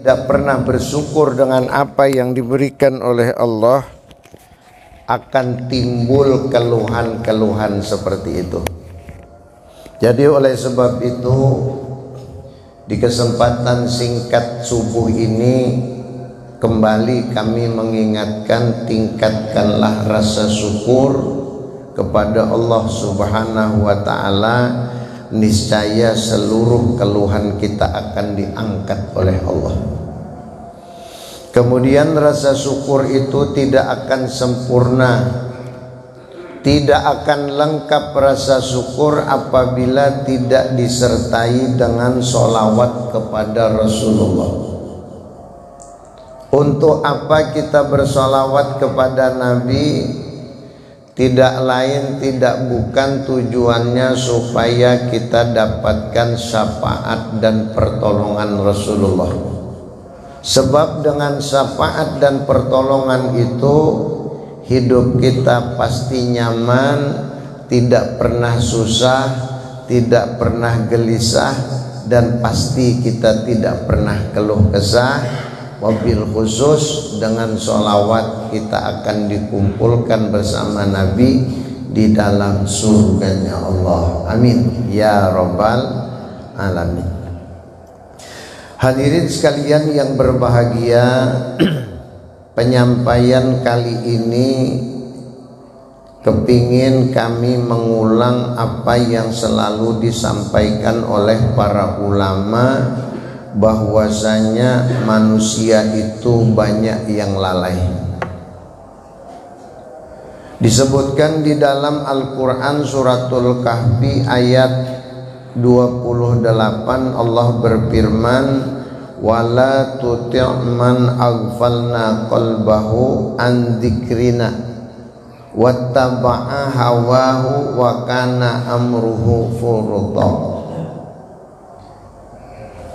tidak pernah bersyukur dengan apa yang diberikan oleh Allah, akan timbul keluhan-keluhan seperti itu. Jadi oleh sebab itu, di kesempatan singkat subuh ini kembali kami mengingatkan, tingkatkanlah rasa syukur kepada Allah Subhanahu wa ta'ala. Niscaya seluruh keluhan kita akan diangkat oleh Allah. Kemudian rasa syukur itu tidak akan sempurna, tidak akan lengkap rasa syukur apabila tidak disertai dengan sholawat kepada Rasulullah. Untuk apa kita bersholawat kepada Nabi? Tidak lain tidak bukan tujuannya supaya kita dapatkan syafaat dan pertolongan Rasulullah. Sebab dengan syafaat dan pertolongan itu hidup kita pasti nyaman, tidak pernah susah, tidak pernah gelisah, dan pasti kita tidak pernah keluh kesah. Wabil khusus dengan sholawat kita akan dikumpulkan bersama Nabi di dalam surganya Allah. Amin ya rabbal alamin. Hadirin sekalian yang berbahagia, penyampaian kali ini kepingin kami mengulang apa yang selalu disampaikan oleh para ulama, bahwasanya manusia itu banyak yang lalai. Disebutkan di dalam Al-Quran suratul Kahfi ayat 28, Allah berfirman, wala tuti' man aghfalna qalbahu an dzikrina wattaba'a hawahu wa kana amruhu furudha.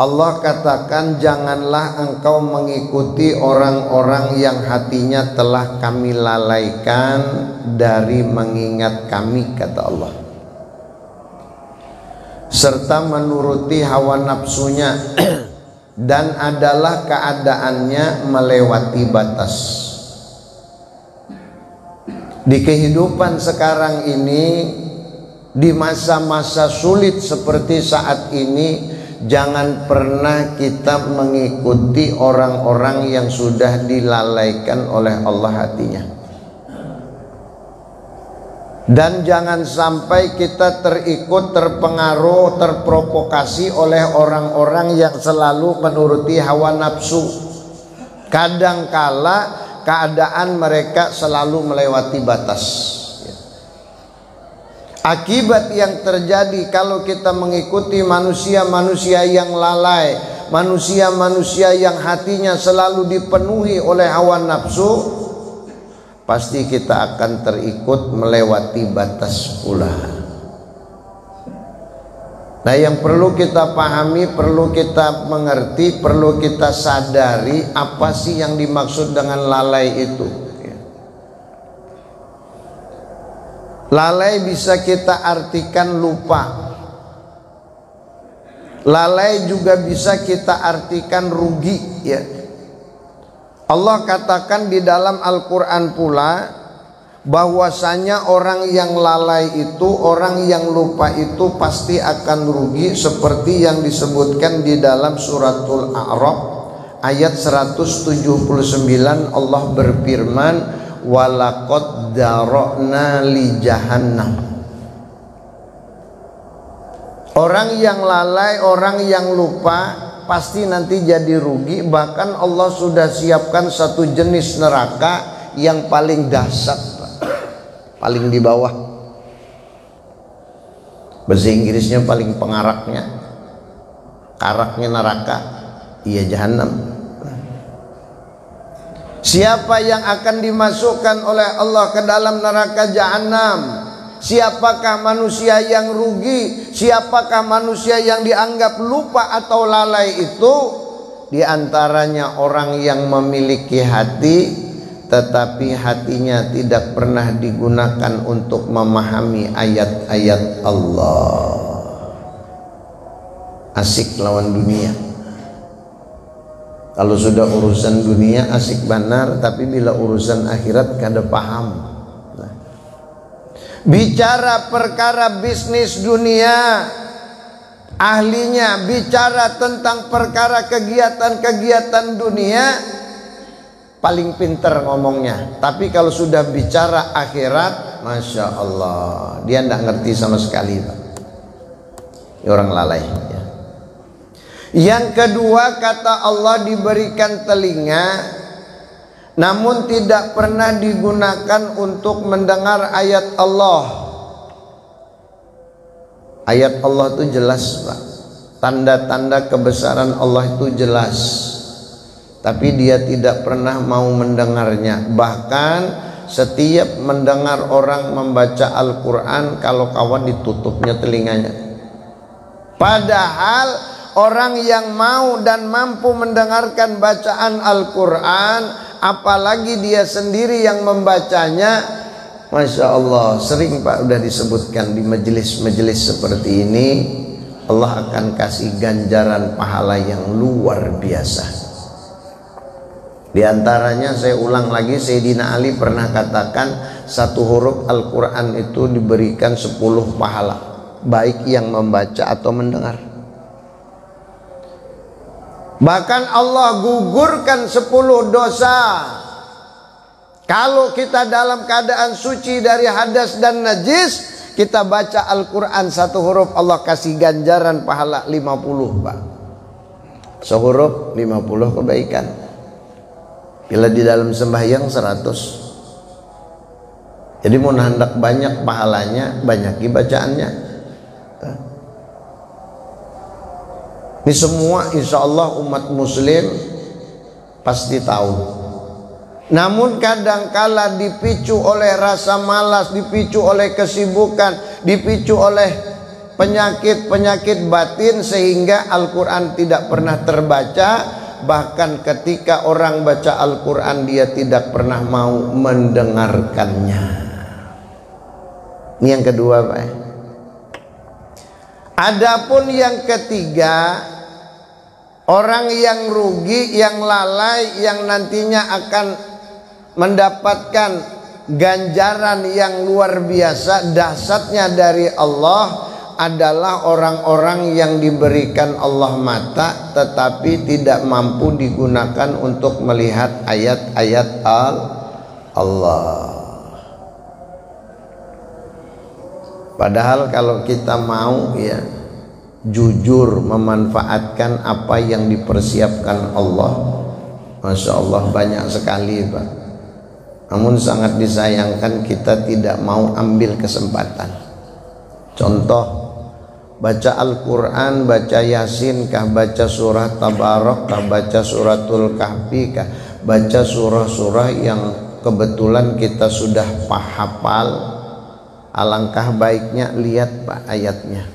Allah katakan, janganlah engkau mengikuti orang-orang yang hatinya telah kami lalaikan dari mengingat kami, kata Allah, serta menuruti hawa nafsunya dan adalah keadaannya melewati batas. Di kehidupan sekarang ini, di masa-masa sulit seperti saat ini, jangan pernah kita mengikuti orang-orang yang sudah dilalaikan oleh Allah hatinya. Dan jangan sampai kita terikut, terpengaruh, terprovokasi oleh orang-orang yang selalu menuruti hawa nafsu. Kadangkala keadaan mereka selalu melewati batas. Akibat yang terjadi kalau kita mengikuti manusia-manusia yang lalai, manusia-manusia yang hatinya selalu dipenuhi oleh hawa nafsu, pasti kita akan terikut melewati batas pula. Nah, yang perlu kita pahami, perlu kita mengerti, perlu kita sadari apa sih yang dimaksud dengan lalai itu. Lalai bisa kita artikan lupa. Lalai juga bisa kita artikan rugi, ya. Allah katakan di dalam Al-Quran pula bahwasanya orang yang lalai itu, orang yang lupa itu pasti akan rugi, seperti yang disebutkan di dalam suratul A'raf ayat 179. Allah berfirman, walaqad darokna li jahannam. Orang yang lalai, orang yang lupa pasti nanti jadi rugi. Bahkan Allah sudah siapkan satu jenis neraka yang paling dahsyat, paling di bawah. Bahasa Inggrisnya paling pengaraknya, karaknya neraka, iya jahannam. Siapa yang akan dimasukkan oleh Allah ke dalam neraka jahanam? Siapakah manusia yang rugi? Siapakah manusia yang dianggap lupa atau lalai itu? Di antaranya orang yang memiliki hati, tetapi hatinya tidak pernah digunakan untuk memahami ayat-ayat Allah. Asik lawan dunia. Kalau sudah urusan dunia asik benar, tapi bila urusan akhirat kada paham. Nah. Bicara perkara bisnis dunia, ahlinya. Bicara tentang perkara kegiatan-kegiatan dunia, paling pinter ngomongnya. Tapi kalau sudah bicara akhirat, Masya Allah, dia tidak ngerti sama sekali, Pak. Orang lalai ya. Yang kedua, kata Allah, diberikan telinga namun tidak pernah digunakan untuk mendengar ayat Allah. Ayat Allah itu jelas, Pak. Tanda-tanda kebesaran Allah itu jelas, tapi dia tidak pernah mau mendengarnya. Bahkan setiap mendengar orang membaca Al-Quran, kalau kawan ditutupnya telinganya. Padahal orang yang mau dan mampu mendengarkan bacaan Al-Quran, apalagi dia sendiri yang membacanya, Masya Allah, sering Pak udah disebutkan di majelis-majelis seperti ini, Allah akan kasih ganjaran pahala yang luar biasa. Di antaranya saya ulang lagi, Sayyidina Ali pernah katakan, satu huruf Al-Quran itu diberikan 10 pahala, baik yang membaca atau mendengar. Bahkan Allah gugurkan 10 dosa kalau kita dalam keadaan suci dari hadas dan najis, kita baca Al-Quran satu huruf, Allah kasih ganjaran pahala 50, Pak. Sehuruf 50 kebaikan. Bila di dalam sembahyang 100. Jadi mau hendak banyak pahalanya, banyak bacaannya. Ini semua insya Allah umat muslim pasti tahu. Namun kadangkala dipicu oleh rasa malas, dipicu oleh kesibukan, dipicu oleh penyakit-penyakit batin, sehingga Al-Quran tidak pernah terbaca. Bahkan ketika orang baca Al-Quran, dia tidak pernah mau mendengarkannya. Ini yang kedua, Pak. Adapun yang ketiga, orang yang rugi, yang lalai, yang nantinya akan mendapatkan ganjaran yang luar biasa, dahsyatnya dari Allah, adalah orang-orang yang diberikan Allah mata tetapi tidak mampu digunakan untuk melihat ayat-ayat Allah. Padahal kalau kita mau ya jujur memanfaatkan apa yang dipersiapkan Allah, Masya Allah banyak sekali, Pak. Namun sangat disayangkan kita tidak mau ambil kesempatan. Contoh, baca Al-Quran, baca Yasin kah, baca surah Tabarak kah, baca suratul Kahfi kah, baca surah-surah yang kebetulan kita sudah hafal. Alangkah baiknya lihat, Pak, ayatnya.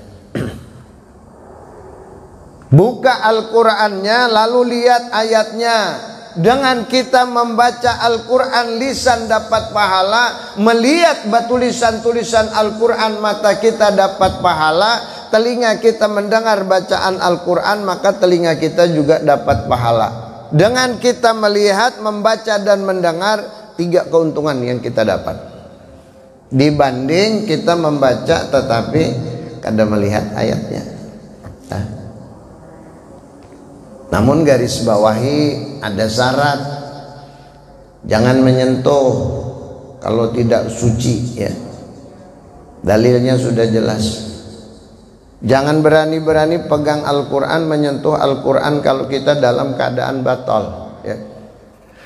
Buka Al-Qurannya lalu lihat ayatnya. Dengan kita membaca Al-Quran, lisan dapat pahala. Melihat tulisan-tulisan Al-Quran, mata kita dapat pahala. Telinga kita mendengar bacaan Al-Quran, maka telinga kita juga dapat pahala. Dengan kita melihat, membaca dan mendengar, 3 keuntungan yang kita dapat. Dibanding kita membaca tetapi kada melihat ayatnya. Namun garis bawahi ada syarat, jangan menyentuh kalau tidak suci ya. Dalilnya sudah jelas. Jangan berani-berani pegang Al-Quran, menyentuh Al-Quran kalau kita dalam keadaan batal ya.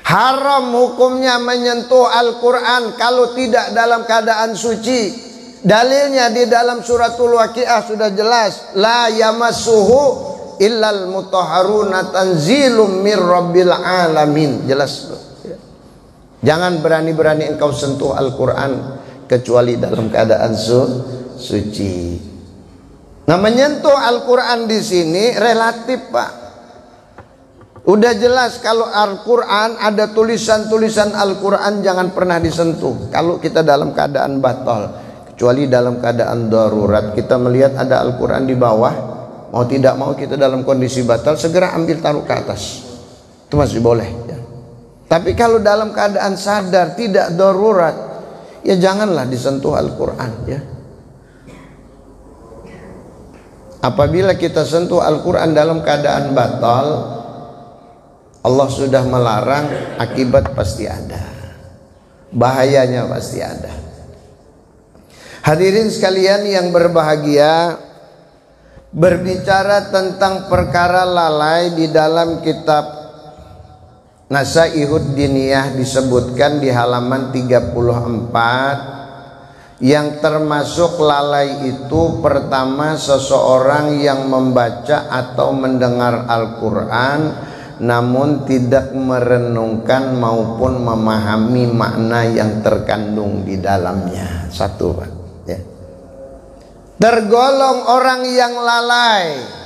Haram hukumnya menyentuh Al-Quran kalau tidak dalam keadaan suci. Dalilnya di dalam suratul Waqiah sudah jelas, la yamassuhu illal mutahharuna tanzilum mir rabbil alamin. Jelas. Jangan berani-berani engkau sentuh Al-Quran kecuali dalam keadaan suci. Nah, menyentuh Al-Quran di sini relatif, Pak. Udah jelas kalau Al-Quran ada tulisan-tulisan Al-Quran jangan pernah disentuh kalau kita dalam keadaan batal, kecuali dalam keadaan darurat. Kita melihat ada Al-Quran di bawah, mau tidak mau kita dalam kondisi batal, segera ambil taruh ke atas. itu masih boleh ya. Tapi kalau dalam keadaan sadar tidak darurat, ya janganlah disentuh Al-Quran ya. Apabila kita sentuh Al-Quran dalam keadaan batal, Allah sudah melarang, akibat pasti ada, bahayanya pasti ada. Hadirin sekalian yang berbahagia, berbicara tentang perkara lalai di dalam kitab Nasaihud Diniyah disebutkan di halaman 34, yang termasuk lalai itu pertama seseorang yang membaca atau mendengar Al-Quran namun tidak merenungkan maupun memahami makna yang terkandung di dalamnya. Satu, Pak ya. Tergolong orang yang lalai.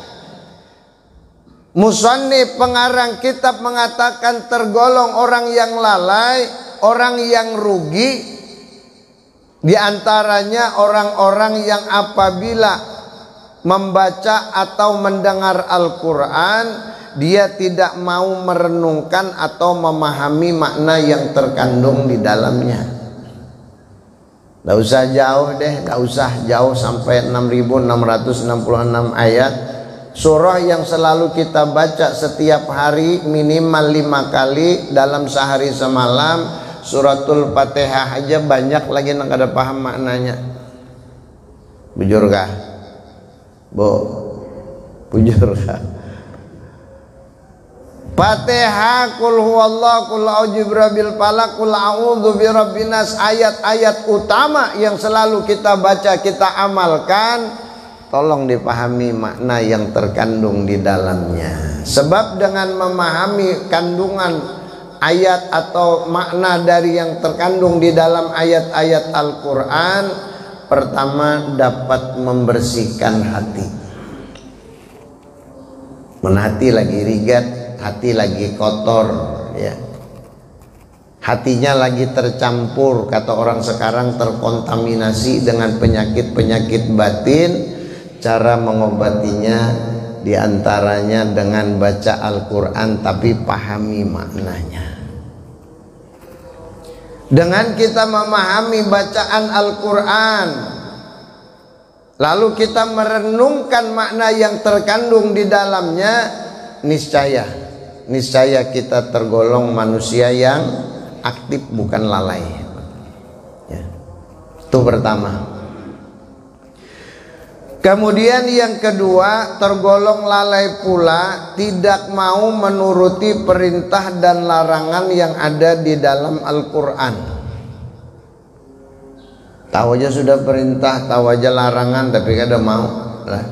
Musannif pengarang kitab mengatakan tergolong orang yang lalai, orang yang rugi. Di antaranya orang-orang yang apabila membaca atau mendengar Al-Quran, dia tidak mau merenungkan atau memahami makna yang terkandung di dalamnya. Tidak usah jauh deh, tidak usah jauh sampai 6.666 ayat. Surah yang selalu kita baca setiap hari minimal 5 kali dalam sehari semalam, Suratul Fatihah aja banyak lagi yang kada paham maknanya. Bujur kah? Bu, bujur kah? Fatihah, kul huwallah, kul a'udzu birabbil falaq, kul a'udzu birabbin nas, ayat-ayat utama yang selalu kita baca, kita amalkan. Tolong dipahami makna yang terkandung di dalamnya. Sebab dengan memahami kandungan ayat atau makna dari yang terkandung di dalam ayat-ayat Al-Quran, pertama dapat membersihkan hati. Hati lagi rigat, hati lagi kotor ya. Hatinya lagi tercampur, kata orang sekarang, terkontaminasi dengan penyakit-penyakit batin. Cara mengobatinya diantaranya dengan baca Al-Quran tapi pahami maknanya. Dengan kita memahami bacaan Al-Quran, lalu kita merenungkan makna yang terkandung di dalamnya, niscaya kita tergolong manusia yang aktif, bukan lalai ya. Itu pertama. Kemudian yang kedua, tergolong lalai pula tidak mau menuruti perintah dan larangan yang ada di dalam Al-Quran. Tahu aja sudah perintah, tahu aja larangan, tapi kada mau lah.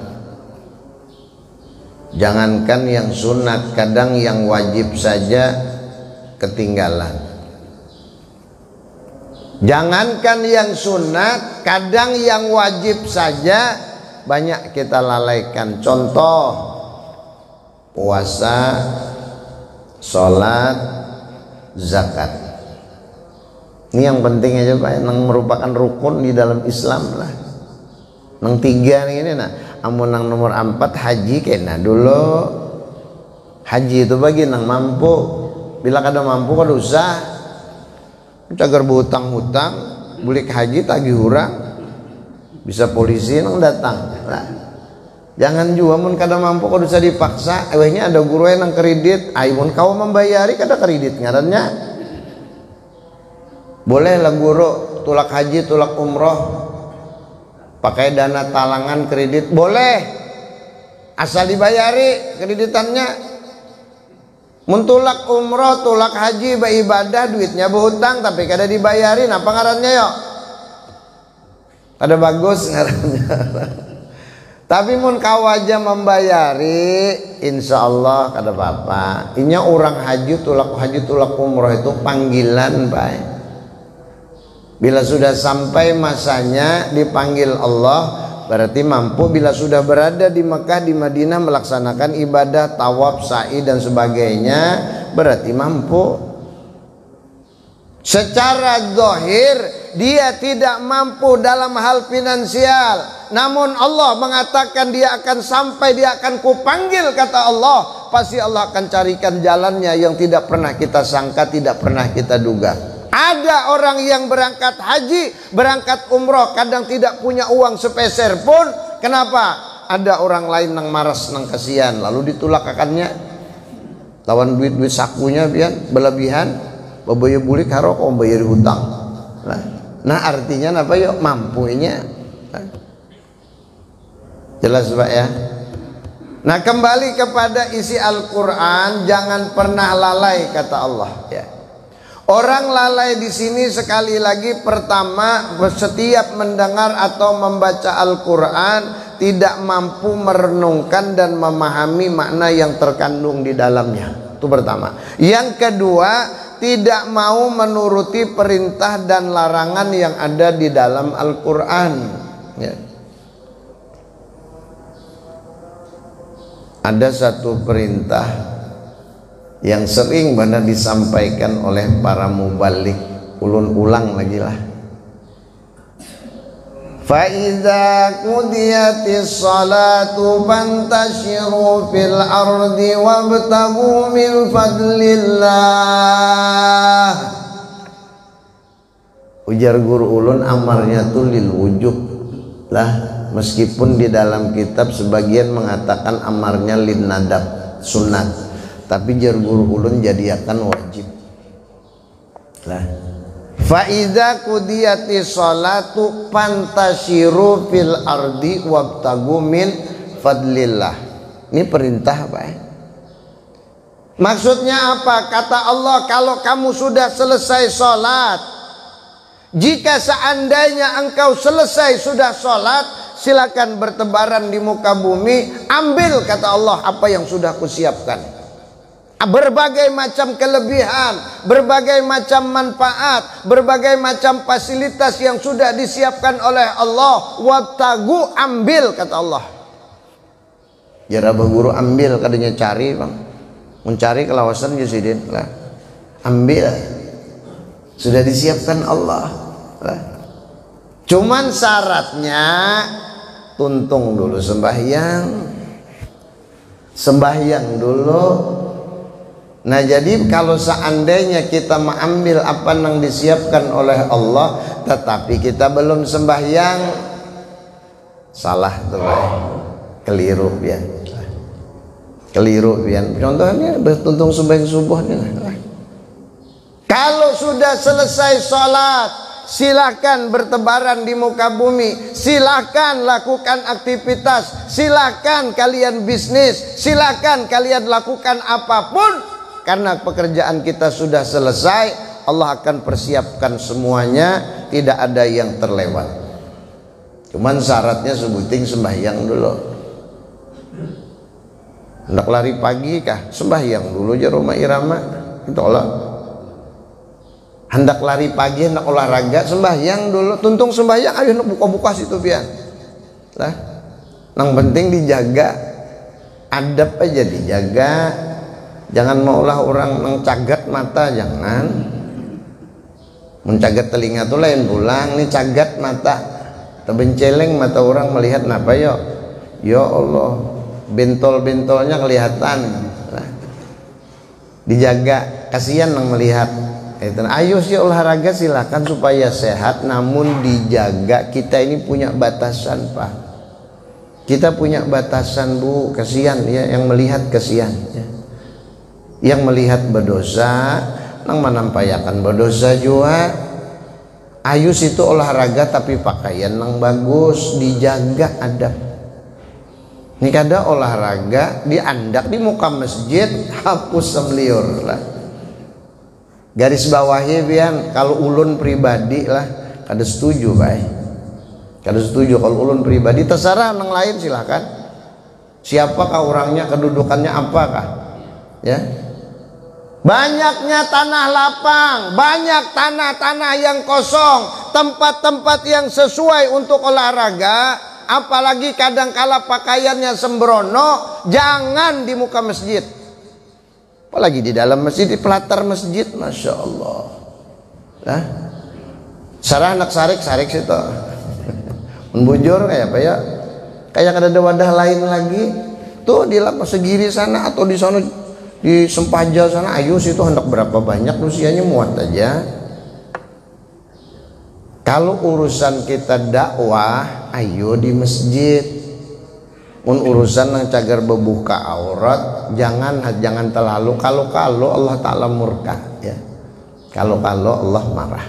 Jangankan yang sunat, kadang yang wajib saja ketinggalan. Jangankan yang sunat, kadang yang wajib saja banyak kita lalaikan. Contoh, puasa, sholat, zakat. Ini yang penting aja Pak, yang merupakan rukun di dalam Islam lah. Nang 3 nih ini nah, amun nang nomor 4 haji kena dulu. Haji itu bagi nang mampu. Bila kada mampu kada usah. Cagar berhutang-hutang, beli haji tagih hurang. Bisa polisi nang datang. Nah, jangan juga mun kada mampu kada usah dipaksa. Ewehnya ada guru yang nang kredit, aimun kau membayari kada kredit ngarannya. Boleh lah guru tulak haji, tulak umroh pakai dana talangan kredit, boleh. Asal dibayari kreditannya. Mun tulak umroh, tulak haji, beribadah duitnya berhutang tapi kada dibayarin, apa ngarannya yo? Ada bagus ngarannya. Tapi mun kau aja membayari, insya Allah kada apa-apa. Inya orang haji tulak umroh itu panggilan baik. Bila sudah sampai masanya dipanggil Allah, berarti mampu. Bila sudah berada di Mekah, di Madinah melaksanakan ibadah tawaf, sa'i dan sebagainya, berarti mampu. Secara zahir dia tidak mampu dalam hal finansial, namun Allah mengatakan dia akan sampai, dia akan kupanggil kata Allah. Apa sih Allah akan carikan jalannya yang tidak pernah kita sangka, tidak pernah kita duga. Ada orang yang berangkat haji, berangkat umroh, kadang tidak punya uang sepeser pun. Kenapa? Ada orang lain nang maras, nang kasihan, lalu ditulakakannya lawan duit-duit sakunya biar berlebihan, babaya bulik harok bayar hutang. Nah artinya apa yuk mampunya. Jelas Pak ya. Nah kembali kepada isi Al-Quran, jangan pernah lalai kata Allah ya. Orang lalai di sini sekali lagi, pertama setiap mendengar atau membaca Al-Quran tidak mampu merenungkan dan memahami makna yang terkandung di dalamnya. Itu pertama. Yang kedua, tidak mau menuruti perintah dan larangan yang ada di dalam Al-Quran ya. Ada satu perintah yang sering benar disampaikan oleh para mubalik, ulun ulang lagi lah. Fa idza qudiyatis salatu fantashiru fil ardi wabtaghu min fadlillah. Ujar guru ulun, amarnya tuh lil wujub lah. Meskipun di dalam kitab sebagian mengatakan amarnya lin nadab, sunat, tapi jar guru ulun jadi akan wajib lah. Fa idza qudiyatis salatu fantashiru fil ardi wabtagu min fadlillah. Ini perintah Pak. Maksudnya apa? Kata Allah, kalau kamu sudah selesai sholat, jika seandainya engkau selesai sudah sholat, silakan bertebaran di muka bumi, ambil kata Allah apa yang sudah kusiapkan. Berbagai macam kelebihan, berbagai macam manfaat, berbagai macam fasilitas yang sudah disiapkan oleh Allah. Wabtagu, ambil kata Allah. Jara guru ambil kadanya cari bang, mencari kelawasan Yusidin lah. Ambil, sudah disiapkan Allah lah. Cuman syaratnya tuntung dulu sembahyang dulu. Nah jadi kalau seandainya kita mengambil apa yang disiapkan oleh Allah tetapi kita belum sembahyang, salah tuh keliru ya. Keliru ya. Contohnya bertuntung sembahyang subuh nih. Kalau sudah selesai sholat, silakan bertebaran di muka bumi, silakan lakukan aktivitas, silakan kalian bisnis, silakan kalian lakukan apapun, karena pekerjaan kita sudah selesai. Allah akan persiapkan semuanya, tidak ada yang terlewat. Cuman syaratnya sebuting sembahyang dulu. Hendak lari pagi kah? Sembahyang dulu aja rumah irama. Itu Allah. Hendak lari pagi, hendak olahraga, sembahyang dulu. Tuntung sembahyang, ayo buka-buka situ biar lah. Yang penting dijaga, adab aja dijaga. Jangan maulah orang mencagat mata, jangan. Mencagat telinga tuh lain pulang, ini cagat mata. Tebenceleng mata orang melihat napa yo? Ya Allah, bentol-bentolnya kelihatan. Nah, dijaga, kasihan yang melihat. Ayo sih olahraga silakan supaya sehat, namun dijaga. Kita ini punya batasan Pak. Kita punya batasan Bu, kasihan ya yang melihat, kasihan ya. Yang melihat berdosa, nang menampayakan berdosa juga. Ayo situ olahraga tapi pakaian nang bagus, dijaga adab. Ini kada olahraga diandak di muka masjid, hapus semliur lah. Garis bawahnya biar kalau ulun pribadi lah kada setuju baik. Kada setuju kalau ulun pribadi, terserah nang lain silahkan. Siapakah orangnya, kedudukannya apakah? Ya. Banyaknya tanah lapang, banyak tanah-tanah yang kosong, tempat-tempat yang sesuai untuk olahraga, apalagi kadangkala pakaiannya sembrono, jangan di muka masjid. Apalagi di dalam masjid, di pelatar masjid, Masya Allah. Nah, sarah anak sarik situ. Membujur kayak apa ya? Kayak ada wadah lain lagi. tuh di lapas Segiri sana atau di sana di Sempaja sana, ayo situ hendak berapa banyak usianya muat aja. Kalau urusan kita dakwah, ayo di masjid. Urusan yang cagar bebuka aurat, jangan terlalu. Kalau Allah Ta'ala murka, ya. Kalau Allah marah.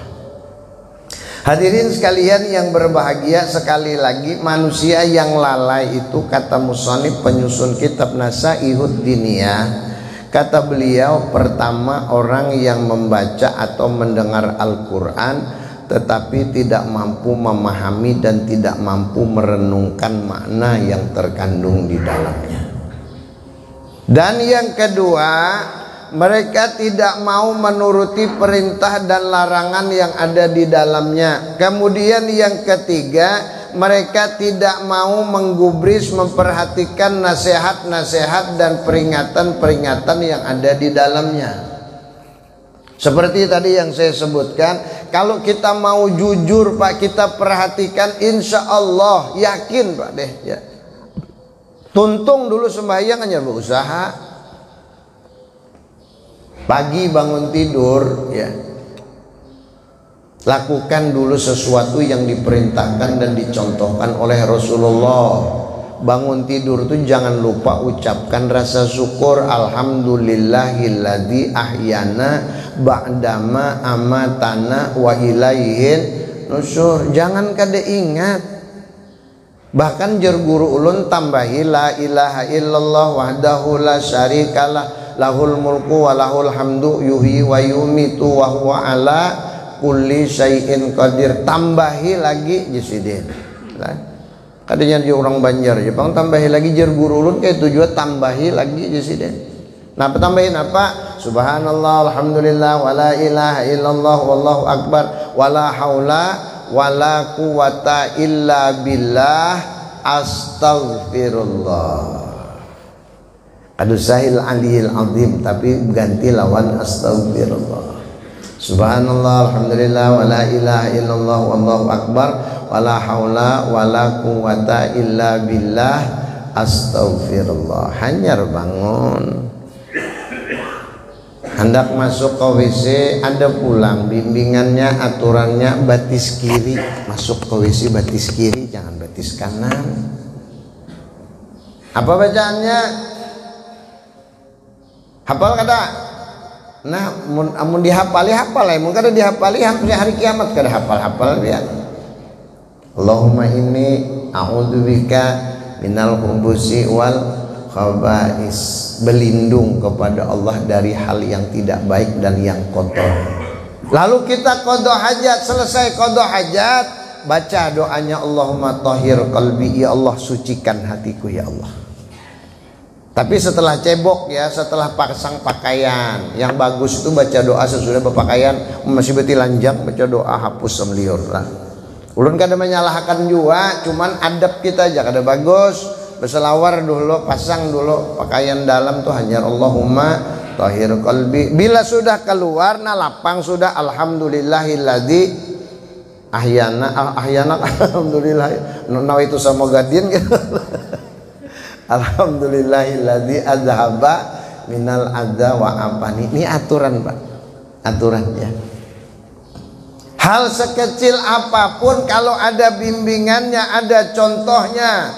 Hadirin sekalian yang berbahagia, sekali lagi manusia yang lalai itu, kata musannif penyusun kitab Nasaihud Diniyah, kata beliau, pertama orang yang membaca atau mendengar Al-Quran tetapi tidak mampu memahami dan tidak mampu merenungkan makna yang terkandung di dalamnya. Dan yang kedua, mereka tidak mau menuruti perintah dan larangan yang ada di dalamnya. Kemudian yang ketiga, mereka tidak mau menggubris, memperhatikan nasihat-nasihat dan peringatan-peringatan yang ada di dalamnya. Seperti tadi yang saya sebutkan, kalau kita mau jujur Pak, kita perhatikan, insya Allah, yakin Pak deh ya. Tuntung dulu sembahyang hanya berusaha. Pagi bangun tidur ya, lakukan dulu sesuatu yang diperintahkan dan dicontohkan oleh Rasulullah. Bangun tidur tuh jangan lupa ucapkan rasa syukur, alhamdulillahilladzi ahyana ba'dama amatana wa ilaihin nusyur. Jangan kada ingat. Bahkan jer guru ulun tambahi la ilaha illallah wahdahu la syarikalah lahul mulku wa lahul hamdu yuhyi wa yumitu wa huwa ala kulli syai'in qadir. Tambahi lagi jisidin. Kadanya dia orang Banjar Jepang, tambahi lagi jer guru ulun kayak tujuan tambahi lagi jisidin. Nah, tambahin apa? Subhanallah, alhamdulillah, wala ilaha illallah, wallahu akbar, wala haula wala quwata illa billah, astaghfirullah. Adusahil aliyil azim, tapi ganti lawan astaghfirullah. Subhanallah, alhamdulillah, wala ilaha illallah, wallahu akbar, wala haula wala quwata illa billah, astaghfirullah. Hanyar bangun, hendak masuk ke WC, ada pulang bimbingannya, aturannya batis kiri. Masuk ke WC batis kiri, jangan batis kanan. Apa bacaannya? Hafal kada? Nah, amun dihafali hafal ya, mun kada dihafali hampir hari kiamat kada hafal dia. Allahumma inni a'udzubika minal khubusi wal khaba'is. Berlindung kepada Allah dari hal yang tidak baik dan yang kotor. Lalu kita qada hajat, selesai qada hajat, baca doanya Allahumma tahhir qalbi, ya Allah sucikan hatiku ya Allah. Tapi setelah cebok ya, setelah pasang pakaian yang bagus itu baca doa sesudah berpakaian. Masih beti lanjang baca doa hapus semliur lah. Ulun kada menyalahkan juga, cuman adab kita aja kada bagus. Berselawar dulu, pasang dulu pakaian dalam tuh hanya Allahumma tahhir qalbi. Bila sudah keluar, nah lapang sudah, alhamdulillahilladzi ahyana alhamdulillah. Nah itu sama gadin gitu. Alhamdulillahilladzi adzhaba minal adza wa afani. Ini aturan Pak, aturan ya. Hal sekecil apapun kalau ada bimbingannya, ada contohnya,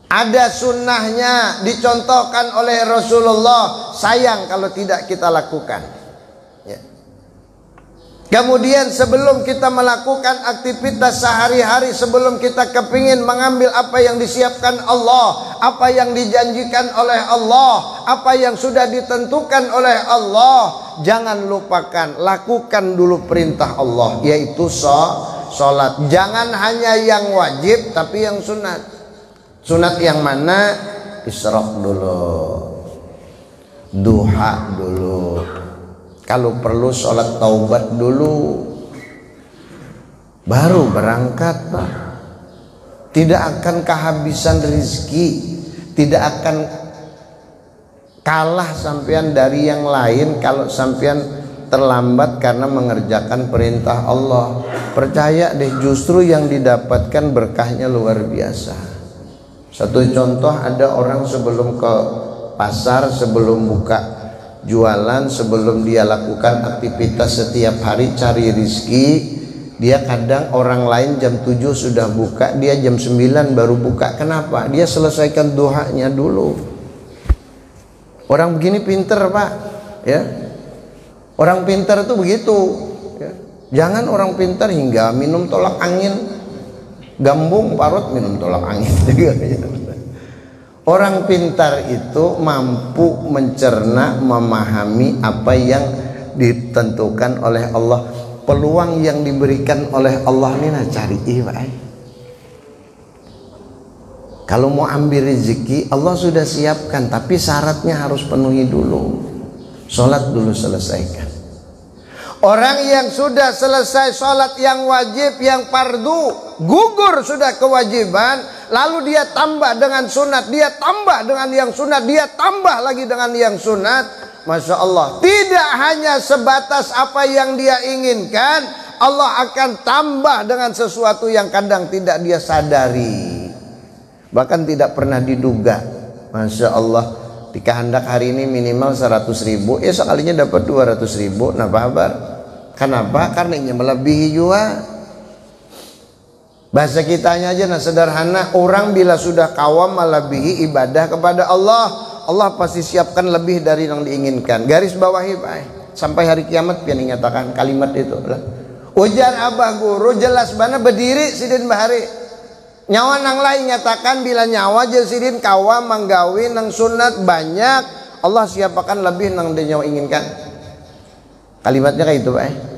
ada sunnahnya, dicontohkan oleh Rasulullah, sayang kalau tidak kita lakukan ya. Kemudian sebelum kita melakukan aktivitas sehari-hari, sebelum kita kepingin mengambil apa yang disiapkan Allah, apa yang dijanjikan oleh Allah, apa yang sudah ditentukan oleh Allah, jangan lupakan, lakukan dulu perintah Allah, yaitu sholat. Jangan hanya yang wajib, tapi yang sunat. Sunat yang mana? Isyraq dulu, duha dulu, kalau perlu sholat taubat dulu, baru berangkat Pak. Tidak akan kehabisan rezeki, tidak akan kalah sampean dari yang lain kalau sampean terlambat karena mengerjakan perintah Allah. Percaya deh, justru yang didapatkan berkahnya luar biasa. Satu contoh, ada orang sebelum ke pasar, sebelum buka jualan, sebelum dia lakukan aktivitas setiap hari cari rizki, dia kadang orang lain jam 7 sudah buka, dia jam 9 baru buka. Kenapa? Dia selesaikan duhanya dulu. Orang begini pinter, Pak, ya. Orang pinter itu begitu, ya. Jangan orang pinter hingga minum tolak angin, gambung parut minum tolak angin. Orang pintar itu mampu mencerna, memahami apa yang ditentukan oleh Allah. Peluang yang diberikan oleh Allah ini nah cari Pak. Kalau mau ambil rezeki, Allah sudah siapkan, tapi syaratnya harus penuhi dulu. Sholat dulu selesaikan. Orang yang sudah selesai sholat yang wajib, yang fardu, gugur sudah kewajiban, lalu dia tambah dengan sunat, dia tambah dengan yang sunat, dia tambah lagi dengan yang sunat. Masya Allah, tidak hanya sebatas apa yang dia inginkan, Allah akan tambah dengan sesuatu yang kadang tidak dia sadari, bahkan tidak pernah diduga. Masya Allah, di kehendak hari ini minimal 100.000, sekalinya dapat 200.000. Nah, kabar? Kenapa? Karena ini melebihi juga. Bahasa kitanya aja nah sederhana, orang bila sudah kawam melebihi ibadah kepada Allah, Allah pasti siapkan lebih dari yang diinginkan. Garis bawahi Pak, sampai hari kiamat pian nyatakan kalimat itu lah. Ujar abah guru jelas bana berdiri sidin bahari. Nyawa nang lain nyatakan bila nyawa jesidin kawam manggawi nang sunat banyak, Allah siapkan lebih nang dia nyawa inginkan. Kalimatnya kayak itu Pak.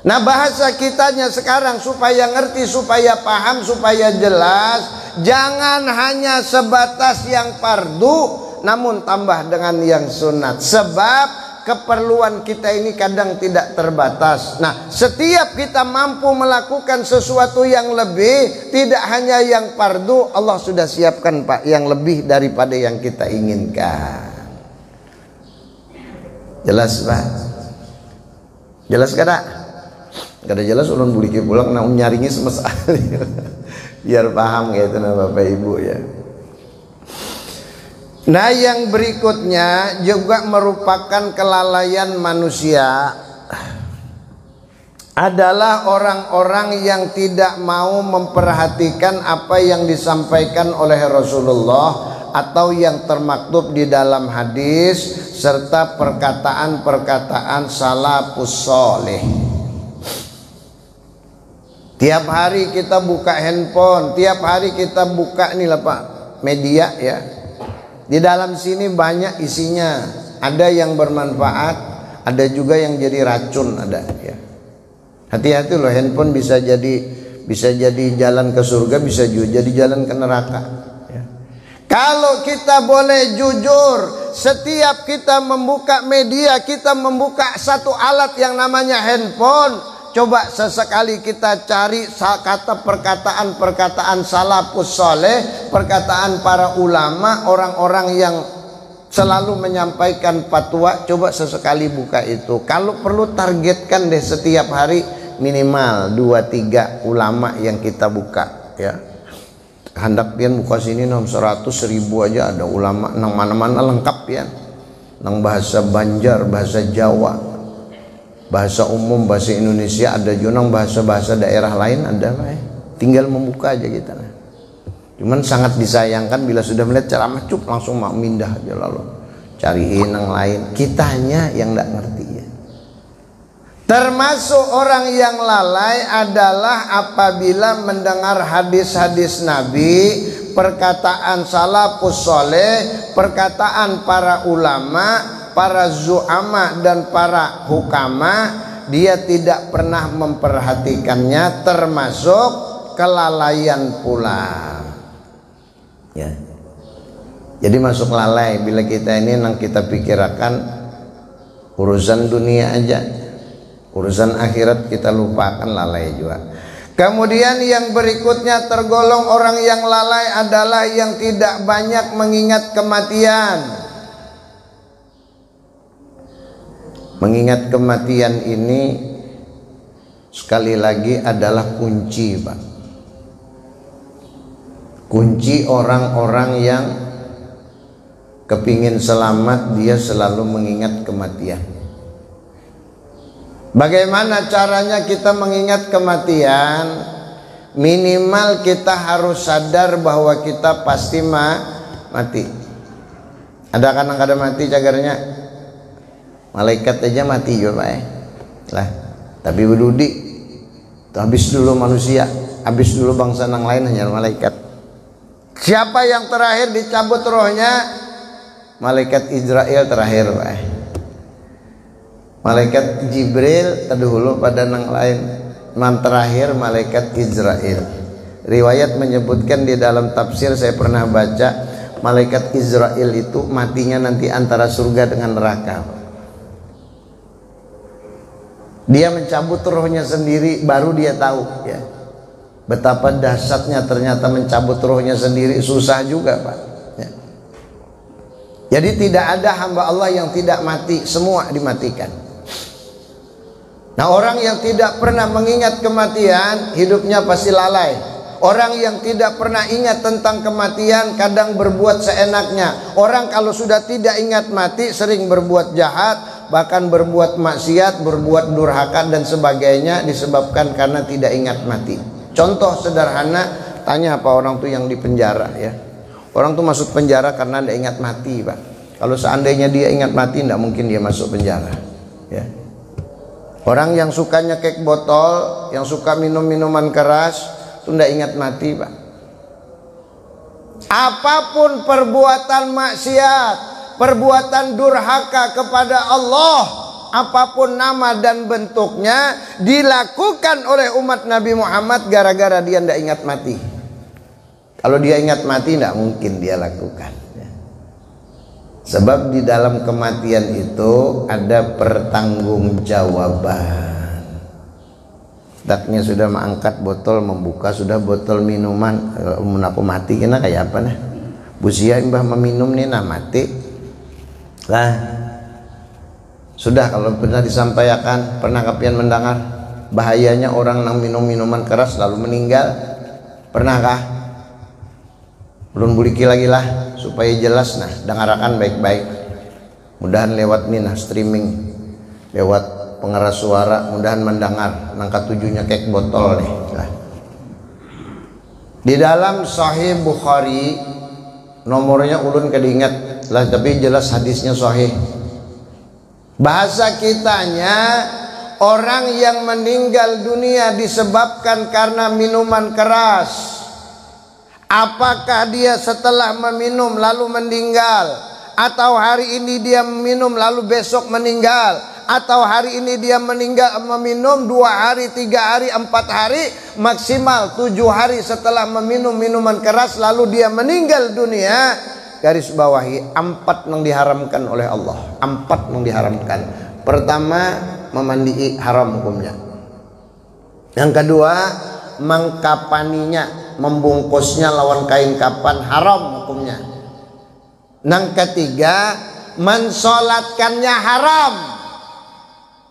Nah, bahasa kitanya sekarang supaya ngerti, supaya paham, supaya jelas, jangan hanya sebatas yang fardu, namun tambah dengan yang sunat. Sebab keperluan kita ini kadang tidak terbatas. Nah, setiap kita mampu melakukan sesuatu yang lebih, tidak hanya yang fardu, Allah sudah siapkan Pak yang lebih daripada yang kita inginkan. Jelas Pak? Jelas kada? Kada jelas ulun buli pulang nah nyaringi semesta biar paham gitu nah Bapak Ibu ya. Nah, yang berikutnya juga merupakan kelalaian manusia adalah orang-orang yang tidak mau memperhatikan apa yang disampaikan oleh Rasulullah atau yang termaktub di dalam hadis serta perkataan-perkataan salafus sholih. Tiap hari kita buka handphone, tiap hari kita buka nih lah Pak, media ya. Di dalam sini banyak isinya, ada yang bermanfaat, ada juga yang jadi racun ada ya. Hati-hati loh, handphone bisa jadi jalan ke surga, bisa juga jadi jalan ke neraka ya. Kalau kita boleh jujur, setiap kita membuka media, kita membuka satu alat yang namanya handphone, coba sesekali kita cari kata perkataan salafus soleh, perkataan para ulama, orang-orang yang selalu menyampaikan fatwa. Coba sesekali buka itu. Kalau perlu targetkan deh setiap hari minimal 2-3 ulama yang kita buka ya. Hendak pian buka sini 100.000 aja ada ulama nang mana-mana lengkap ya. Nang bahasa Banjar, bahasa Jawa, bahasa umum, bahasa Indonesia, ada juga bahasa-bahasa daerah lain ada Pak. Tinggal membuka aja kita. Cuman sangat disayangkan bila sudah melihat ceramah cup langsung mau mindah aja lalu cariin yang lain. Kitanya yang tidak ngerti ya. Termasuk orang yang lalai adalah apabila mendengar hadis-hadis Nabi, perkataan salafus soleh, perkataan para ulama, para zu'ama dan para hukama, dia tidak pernah memperhatikannya, termasuk kelalaian pula ya. Jadi masuk lalai bila kita ini nang kita pikirkan urusan dunia aja, urusan akhirat kita lupakan, lalai juga. Kemudian yang berikutnya tergolong orang yang lalai adalah yang tidak banyak mengingat kematian. Mengingat kematian ini sekali lagi adalah kunci Pak. Kunci orang-orang yang kepingin selamat, dia selalu mengingat kematian. Bagaimana caranya kita mengingat kematian? Minimal kita harus sadar bahwa kita pasti mati. Ada kadang-kadang mati cagarnya, malaikat aja mati juga Pak lah. Tapi bedudi, habis dulu manusia, habis dulu bangsa yang lain, hanya malaikat. Siapa yang terakhir dicabut rohnya? Malaikat Israel terakhir Pak. Malaikat Jibril terdahulu pada yang lain. Man terakhir malaikat Israel. Riwayat menyebutkan di dalam tafsir saya pernah baca, malaikat Israel itu matinya nanti antara surga dengan neraka. Dia mencabut rohnya sendiri, baru dia tahu ya betapa dahsyatnya ternyata mencabut rohnya sendiri, susah juga Pak ya. Jadi tidak ada hamba Allah yang tidak mati, semua dimatikan. Nah, orang yang tidak pernah mengingat kematian, hidupnya pasti lalai. Orang yang tidak pernah ingat tentang kematian kadang berbuat seenaknya. Orang kalau sudah tidak ingat mati sering berbuat jahat, bahkan berbuat maksiat, berbuat durhaka dan sebagainya, disebabkan karena tidak ingat mati. Contoh sederhana, tanya apa orang tuh yang di penjara ya. Orang tuh masuk penjara karena tidak ingat mati Pak. Kalau seandainya dia ingat mati, tidak mungkin dia masuk penjara ya. Orang yang suka nyekek botol, yang suka minum minuman keras, itu tidak ingat mati Pak. Apapun perbuatan maksiat, perbuatan durhaka kepada Allah, apapun nama dan bentuknya, dilakukan oleh umat Nabi Muhammad gara-gara dia tidak ingat mati. Kalau dia ingat mati, tidak mungkin dia lakukan ya. Sebab di dalam kematian itu ada pertanggungjawaban. Daknya sudah mengangkat botol, membuka sudah botol minuman. Aku mati kena kayak apa nah? Busia imbah meminum nih nah mati lah. Sudah kalau pernah disampaikan, pernah kapian mendengar bahayanya orang yang minum minuman keras lalu meninggal? Pernahkah? Belum buliki lagi lah supaya jelas nah, dengarkan baik-baik. Mudahan lewat nih nah streaming, lewat pengeras suara, mudahan mendengar. Nangka tujuhnya kek botol nih lah. Di dalam Sahih Bukhari, nomornya ulun kedingat lah, tapi jelas hadisnya sahih. Bahasa kitanya, orang yang meninggal dunia disebabkan karena minuman keras. Apakah dia setelah meminum lalu meninggal, atau hari ini dia minum lalu besok meninggal, atau hari ini dia meninggal meminum 2 hari, 3 hari, 4 hari, maksimal 7 hari setelah meminum minuman keras lalu dia meninggal dunia. Garis bawahi 4 yang diharamkan oleh Allah. 4 yang diharamkan. Pertama, memandii haram hukumnya. Yang kedua, mengkapaninya, membungkusnya lawan kain kapan, haram hukumnya. Yang ketiga, mensolatkannya haram.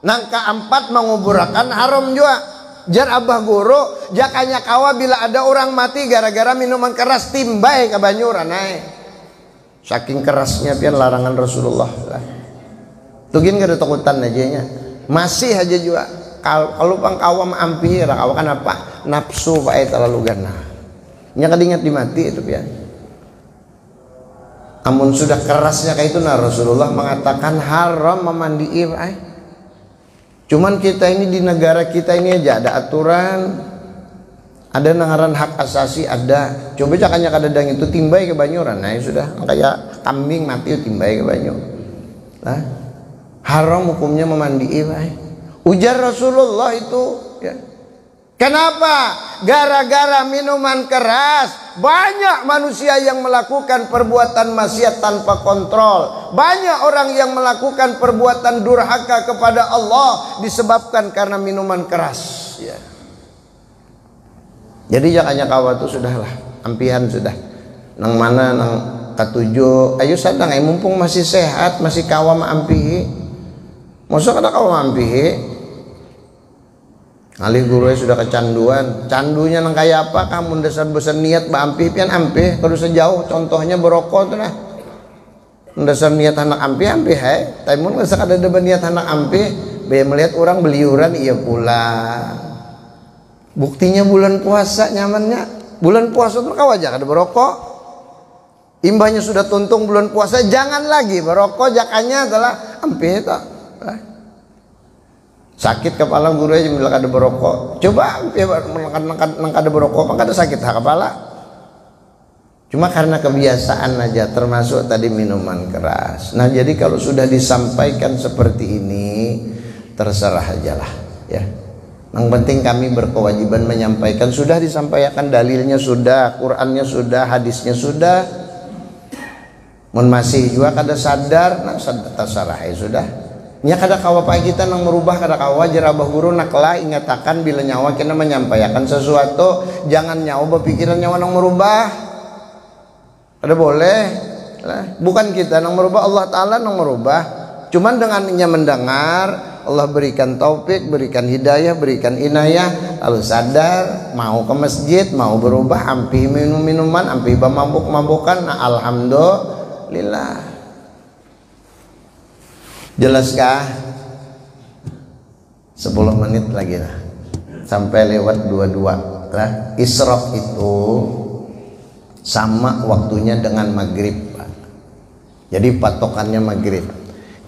Yang keempat, menguburakan haram juga. Jar abah guru, jakanya kawa bila ada orang mati gara-gara minuman keras, timbai ke banyuran saking kerasnya pian larangan Rasulullah. Tugin gak ada takutan aja nya. Masih aja juga. Kalau pangkawam ampir, kawa kan apa? Nafsu pak terlalu gana. Nya kadingat dimati itu pian. Amun sudah kerasnya kayak itu nah Rasulullah mengatakan haram memandii pak. Cuman kita ini di negara kita ini aja ada aturan, ada nangaran hak asasi ada. Coba jakanya kadang itu timbai ke banyuran, nah sudah kayak kambing mati timbai ke banyu. Nah, haram hukumnya memandii pak. Ujar Rasulullah itu ya. Kenapa? Gara-gara minuman keras banyak manusia yang melakukan perbuatan maksiat tanpa kontrol. Banyak orang yang melakukan perbuatan durhaka kepada Allah disebabkan karena minuman keras ya. Jadi jangannya kawa itu sudahlah, ampihan sudah. Nang mana nang ketujuh, ayo sadang mumpung masih sehat, masih kawa ampihi. Masa kada kawa ampihi? Alih guru sudah kecanduan, candunya nang kayak apa kamu dasar besar niat bampi pian ampe kalau sejauh contohnya berokok tuh nah. Dasar niat anak ampe hai, tapi mun nggak ada niat anak ampe, be melihat orang beliuran iya pula. Buktinya bulan puasa nyamannya, bulan puasa tuh kau aja ada berokok, imbahnya sudah tuntung bulan puasa jangan lagi berokok, jakannya adalah ampe itu. Sakit kepala guru aja bilang ada berokok, coba nang ada berokok, maka ada sakit kepala. Cuma karena kebiasaan aja, termasuk tadi minuman keras. Nah jadi kalau sudah disampaikan seperti ini, terserah aja lah ya. Yang penting kami berkewajiban menyampaikan. Sudah disampaikan dalilnya sudah, Qurannya sudah, hadisnya sudah. Mun masih juga kada sadar, nah terserah ya sudah. Nya kada kawa pak kita nang merubah, kada kawa jerabah guru naklah ingatakan bila nyawa kena menyampaikan sesuatu, jangan nyawa berpikiran nyawa nang merubah. Ada boleh, bukan kita yang merubah, Allah Ta'ala yang merubah. Cuman dengannya mendengar, Allah berikan taufik, berikan hidayah, berikan inayah, lalu sadar, mau ke masjid, mau berubah, ampih minum-minuman, ampih mabuk-mabukan, nah alhamdulillah. Jelaskah? 10 menit lagi lah, sampai lewat 22 lah. Isyraq itu sama waktunya dengan maghrib, Pak. Jadi patokannya maghrib.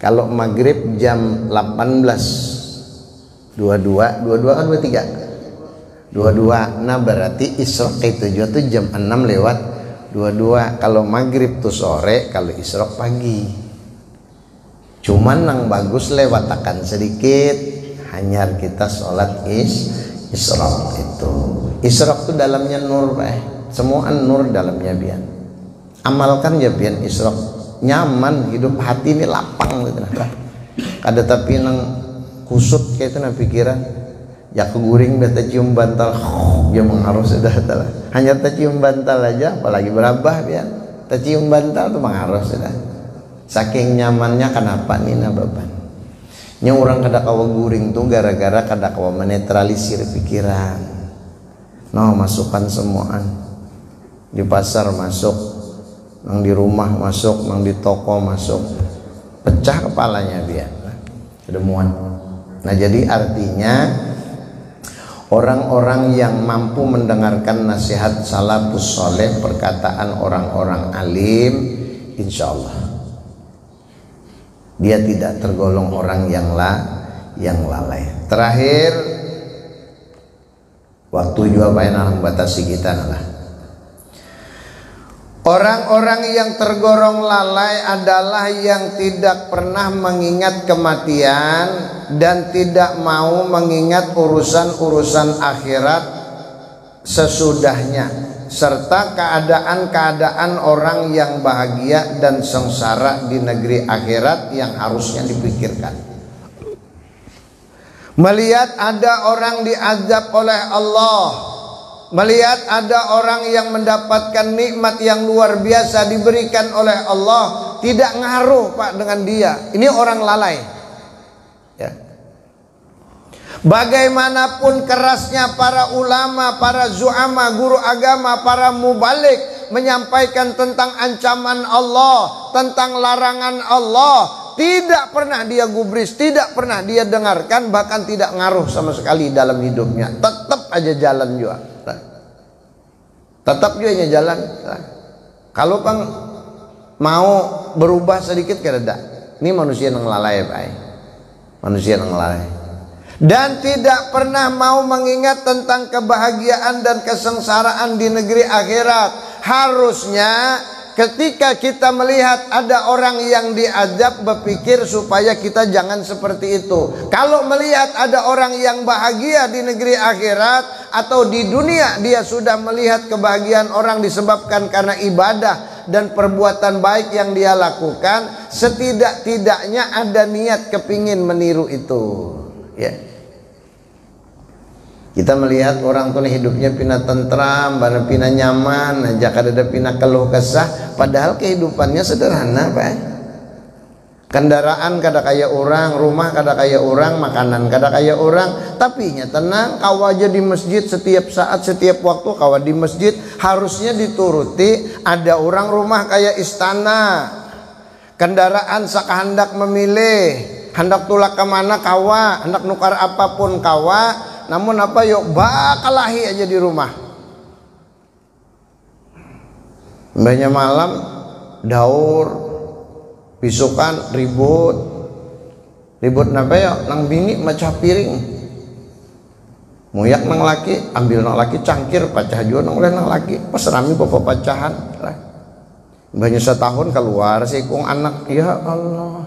Kalau maghrib jam 18 22 kan 23 22, nah berarti isyraq itu juga tuh jam 6 lewat 22. Kalau maghrib tuh sore, kalau isyraq pagi. Cuman yang bagus lewatakan sedikit, hanya kita sholat isyraq itu. Isyraq tuh dalamnya nur, Pak. Semua nur dalamnya bian. Amalkan ya bian isyraq, nyaman hidup hati ini lapang gitu nah. Ada tapi nang kusut kayak itu nah pikiran. Ya keguring dah tercium bantal, dia mengharus sudah telah. Hanya tercium bantal aja, apalagi berabah bian. Tercium bantal tuh mengharus sudah. Saking nyamannya kenapa nih nah beban. Nya orang kada kawa guring tuh gara-gara kada kawa menetralisir pikiran. No masukkan semuaan. Di pasar masuk, nang di rumah masuk, nang di toko masuk, pecah kepalanya dia, kedemuan. Nah jadi artinya orang-orang yang mampu mendengarkan nasihat salafus soleh, perkataan orang-orang alim, insya Allah dia tidak tergolong orang yang lalai. Terakhir, waktu juga yang batasi kita lah. Orang-orang yang tergolong lalai adalah yang tidak pernah mengingat kematian dan tidak mau mengingat urusan-urusan akhirat sesudahnya, serta keadaan-keadaan orang yang bahagia dan sengsara di negeri akhirat yang harusnya dipikirkan. Melihat ada orang diazab oleh Allah, melihat ada orang yang mendapatkan nikmat yang luar biasa diberikan oleh Allah, tidak ngaruh Pak dengan dia. Ini orang lalai ya. Bagaimanapun kerasnya para ulama, para zu'ama, guru agama, para mubalik menyampaikan tentang ancaman Allah, tentang larangan Allah, tidak pernah dia gubris, tidak pernah dia dengarkan, bahkan tidak ngaruh sama sekali dalam hidupnya. Tetap aja jalan juga, tetap juga jalan. Kalau Bang mau berubah sedikit kada. Ini manusia yang lalai, Pak. Manusia yang lalai. Dan tidak pernah mau mengingat tentang kebahagiaan dan kesengsaraan di negeri akhirat. Harusnya ketika kita melihat ada orang yang diazab, berpikir supaya kita jangan seperti itu. Kalau melihat ada orang yang bahagia di negeri akhirat atau di dunia, dia sudah melihat kebahagiaan orang disebabkan karena ibadah dan perbuatan baik yang dia lakukan, setidak-tidaknya ada niat kepingin meniru itu ya. Kita melihat orang tuh hidupnya pina tentram, pina nyaman, aja kada ada pina keluh kesah, padahal kehidupannya sederhana, Pak. Kendaraan kada kaya orang, rumah kada kaya orang, makanan kada kaya orang, tapi nya tenang, kau aja di masjid setiap saat, setiap waktu kau di masjid, harusnya dituruti. Ada orang rumah kaya istana, kendaraan sakahandak memilih, hendak tulak kemana kawa, hendak nukar apapun kawa, namun apa yuk bakalahi aja di rumah. Mbahnya malam daur bisukan ribut napa ya nang bini macah piring, muyak nang laki ambil nang laki cangkir pacah juga nang oleh nang laki pas rami bapak pacahan lah. Banyak setahun keluar sikung anak, ya Allah.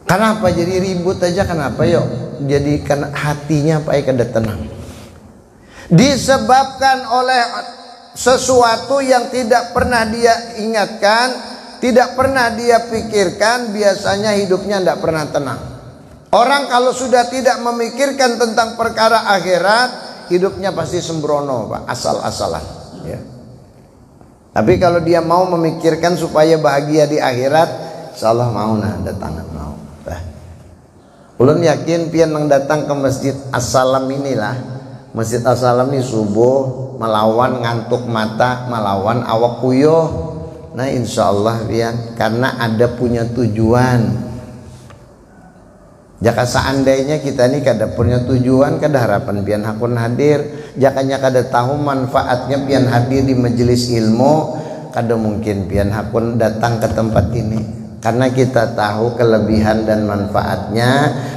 Kenapa jadi ribut aja, kenapa yuk jadi kan hatinya apa ya kada tenang, disebabkan oleh sesuatu yang tidak pernah dia ingatkan, tidak pernah dia pikirkan. Biasanya hidupnya tidak pernah tenang. Orang kalau sudah tidak memikirkan tentang perkara akhirat, hidupnya pasti sembrono, Pak, asal-asalan ya. Tapi kalau dia mau memikirkan supaya bahagia di akhirat, insyaallah mau nah datangan mau. Ulun yakin pian nang datang ke Masjid As-Salam inilah, Masjid As-Salam ini subuh melawan ngantuk mata, melawan awak kuyuh. Nah insyaallah pian, karena ada punya tujuan. Jika seandainya kita ini kada punya tujuan, kada harapan pian hakun hadir. Jakanya kada tahu manfaatnya pian hadir di majelis ilmu, kada mungkin pian hakun datang ke tempat ini. Karena kita tahu kelebihan dan manfaatnya,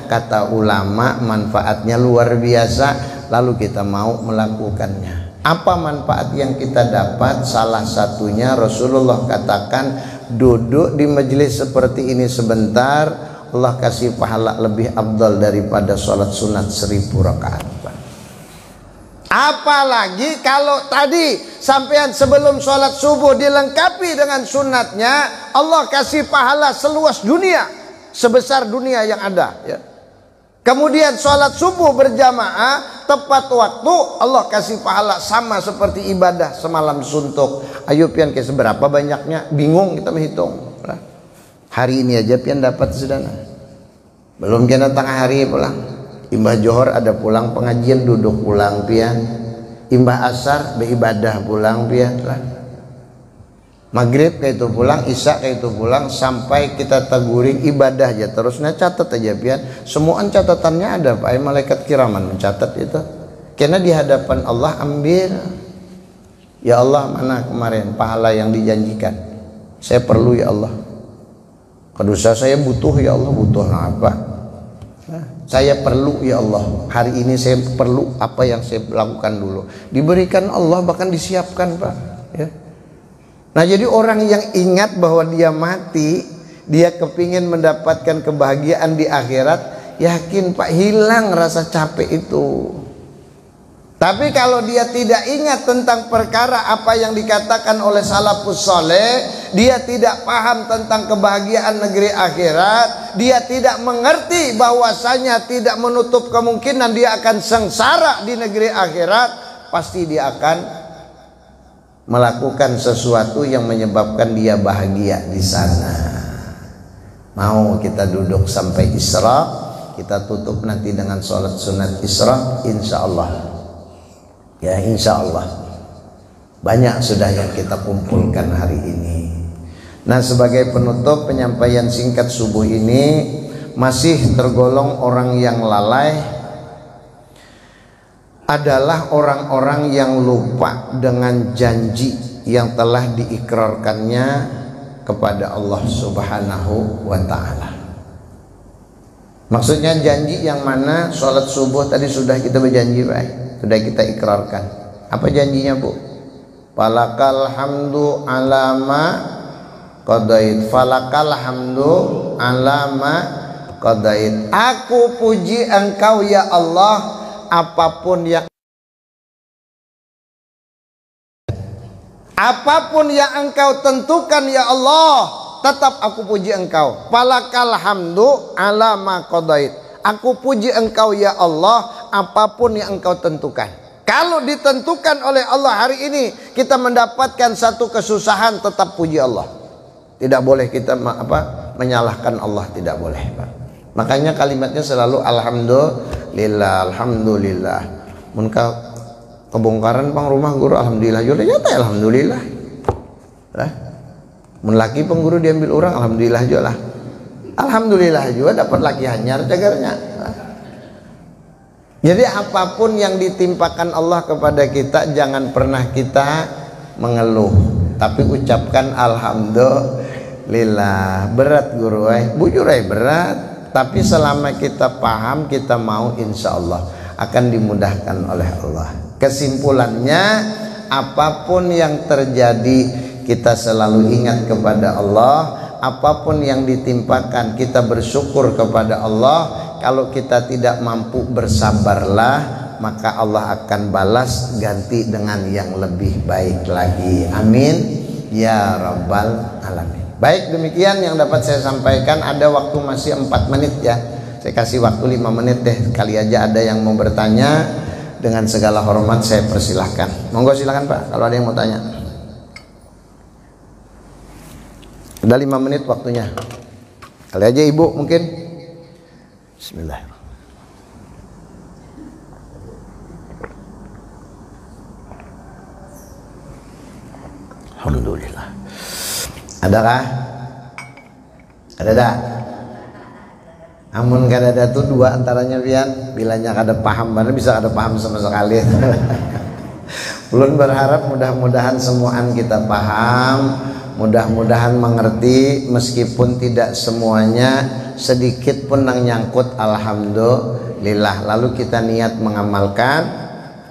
kata ulama manfaatnya luar biasa, lalu kita mau melakukannya. Apa manfaat yang kita dapat? Salah satunya Rasulullah katakan, duduk di majelis seperti ini sebentar, Allah kasih pahala lebih afdal daripada sholat sunat 1000 rakaat. Apalagi kalau tadi sampean sebelum sholat subuh dilengkapi dengan sunatnya, Allah kasih pahala seluas dunia, sebesar dunia yang ada ya. Kemudian sholat subuh berjamaah tepat waktu, Allah kasih pahala sama seperti ibadah semalam suntuk. Ayo pian ke seberapa banyaknya, bingung kita menghitung. Hari ini aja pian dapat sedana, belum kena tengah hari pulang. Imbah Johor ada pulang pengajian, duduk pulang pian. Imbah Asar beribadah pulang pian lah. Maghrib kayak itu pulang, Isya kayak itu pulang, sampai kita taguring ibadah aja terus. Nah catat aja pian, semuaan catatannya ada Pak, malaikat kiraman mencatat itu. Karena di hadapan Allah ambil, ya Allah mana kemarin pahala yang dijanjikan, saya perlu ya Allah. Kedosa saya butuh ya Allah, butuh apa? Saya perlu ya Allah, hari ini saya perlu apa yang saya lakukan dulu, diberikan Allah, bahkan disiapkan Pak ya. Nah jadi orang yang ingat bahwa dia mati, dia kepingin mendapatkan kebahagiaan di akhirat, yakin Pak hilang rasa capek itu. Tapi kalau dia tidak ingat tentang perkara apa yang dikatakan oleh salafus soleh, dia tidak paham tentang kebahagiaan negeri akhirat, dia tidak mengerti bahwasanya tidak menutup kemungkinan dia akan sengsara di negeri akhirat, pasti dia akan melakukan sesuatu yang menyebabkan dia bahagia di sana. Mau kita duduk sampai Isra, kita tutup nanti dengan sholat sunat Isra, insya Allah. Ya insya Allah banyak sudah yang kita kumpulkan hari ini. Nah sebagai penutup penyampaian singkat subuh ini, masih tergolong orang yang lalai adalah orang-orang yang lupa dengan janji yang telah diikrarkannya kepada Allah Subhanahu wa ta'ala. Maksudnya janji yang mana? Sholat subuh tadi sudah kita berjanji Pak, sudah kita ikrarkan. Apa janjinya Bu? Falakal hamdu alama qadait, falakal hamdu alama qadait. Aku puji Engkau ya Allah, apapun yang Engkau tentukan ya Allah, tetap aku puji Engkau. Falakal hamdu ala ma qadait. Aku puji Engkau ya Allah, apapun yang Engkau tentukan. Kalau ditentukan oleh Allah hari ini kita mendapatkan satu kesusahan, tetap puji Allah. Tidak boleh kita menyalahkan Allah, tidak boleh, Pak. Makanya kalimatnya selalu alhamdulillah, alhamdulillah. Mun kebongkaran pang rumah guru alhamdulillah juga nyata alhamdulillah. Lah. Mun laki pengguru diambil orang alhamdulillah juga lah. Alhamdulillah juga dapat laki hanyar cagarnya. Jadi apapun yang ditimpakan Allah kepada kita jangan pernah kita mengeluh, tapi ucapkan alhamdulillah. Berat guru, bujur berat, tapi selama kita paham, kita mau, insya Allah akan dimudahkan oleh Allah. Kesimpulannya, apapun yang terjadi kita selalu ingat kepada Allah. Apapun yang ditimpakan kita bersyukur kepada Allah. Kalau kita tidak mampu, bersabarlah, maka Allah akan balas ganti dengan yang lebih baik lagi. Amin ya rabbal alamin. Baik, demikian yang dapat saya sampaikan. Ada waktu masih 4 menit ya. Saya kasih waktu 5 menit deh. Kali aja ada yang mau bertanya. Dengan segala hormat saya persilahkan. Monggo silakan Pak, kalau ada yang mau tanya. Ada 5 menit waktunya. Kali aja Ibu mungkin. Bismillahirrahmanirrahim. Alhamdulillah. Adakah? Ada dah. Amun kada ada tuh 2 antaranya pian. Bilanya kada paham, mana bisa kada paham sama sekali. Ulun berharap mudah-mudahan semuaan kita paham, mudah-mudahan mengerti, meskipun tidak semuanya, sedikit pun nang nyangkut alhamdulillah. Lalu kita niat mengamalkan.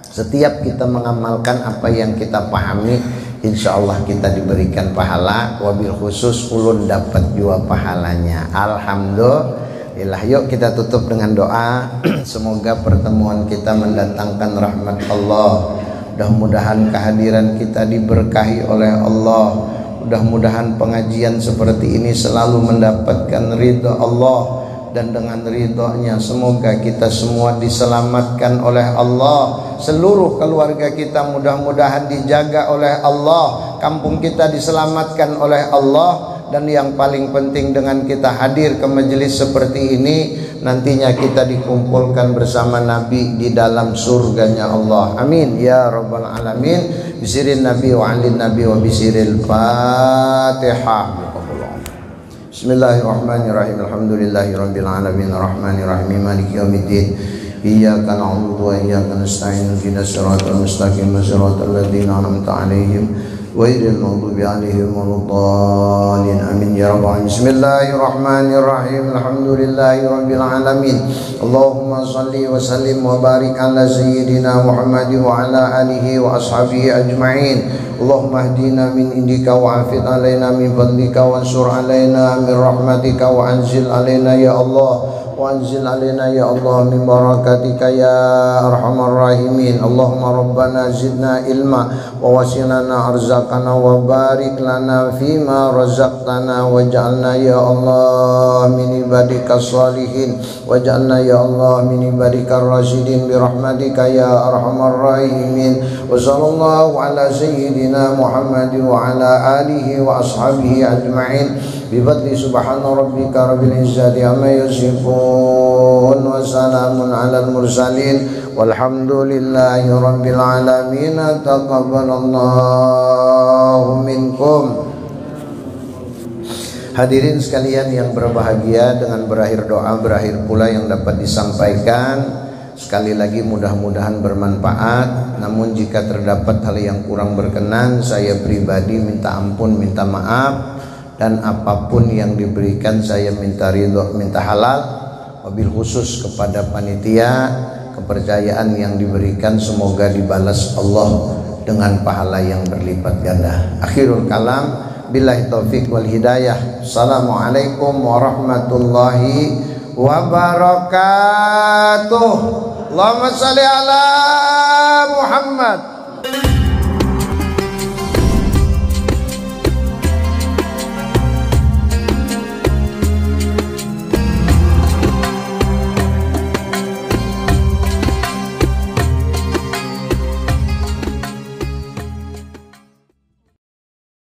Setiap kita mengamalkan apa yang kita pahami, insya Allah kita diberikan pahala. Wabil khusus ulun dapat juga pahalanya. Alhamdulillah. Yuk kita tutup dengan doa. Semoga pertemuan kita mendatangkan rahmat Allah. Mudah-mudahan kehadiran kita diberkahi oleh Allah. Mudah-mudahan pengajian seperti ini selalu mendapatkan ridha Allah, dan dengan ridhonya semoga kita semua diselamatkan oleh Allah. Seluruh keluarga kita mudah-mudahan dijaga oleh Allah. Kampung kita diselamatkan oleh Allah. Dan yang paling penting, dengan kita hadir ke majelis seperti ini, nantinya kita dikumpulkan bersama Nabi di dalam surganya Allah. Amin ya rabbal alamin. Bisirin Nabi wa alin Nabi wa bisiril Fatihah. Bismillahirrahmanirrahim. Alhamdulillahirabbil alamin arrahmanirrahim maliki yaumiddin. Iyyaka na'budu wa iyyaka nasta'in. Ihdinas siratal mustaqim, siratal ladzina an'amta 'alaihim ghairil maghdubi 'alaihim waladdallin. Amin ya rabbal alamin. Bismillahirrahmanirrahim. Alhamdulillahirabbil alamin. Allahumma shalli wa sallim wa barik ala sayyidina Muhammad wa ala alihi wa ashabihi ajma'in. Allahumma hdina min indika wa afid alaina min fadlika wa ansur alaina min rahmatika wa anzil alaina ya Allah. وأنزل علينا يا الله من بركاتك يا أرحم الراحمين. اللهم ربنا زدنا علما ووسعنا أرزاقنا وبارك لنا فيما رزقتنا واجعلنا يا الله من عبادك الصالحين واجعلنا يا الله من عبادك الراشدين برحمتك يا أرحم الراحمين. وصلى الله على سيدنا محمد وعلى آله وأصحابه أجمعين بفضل سبحان ربك رب العزة عما يصفون وسلام على المرسلين والحمد لله رب العالمين. تقبل الله منكم. Hadirin sekalian yang berbahagia, dengan berakhir doa berakhir pula yang dapat disampaikan. Sekali lagi mudah-mudahan bermanfaat. Namun jika terdapat hal yang kurang berkenan, saya pribadi minta ampun, minta maaf. Dan apapun yang diberikan saya minta ridho, minta halal. Wabil khusus kepada panitia, kepercayaan yang diberikan semoga dibalas Allah dengan pahala yang berlipat ganda. Akhirul kalam, billahi taufik wal hidayah. Assalamualaikum warahmatullahi wabarakatuh. Allahumma shalli ala Muhammad.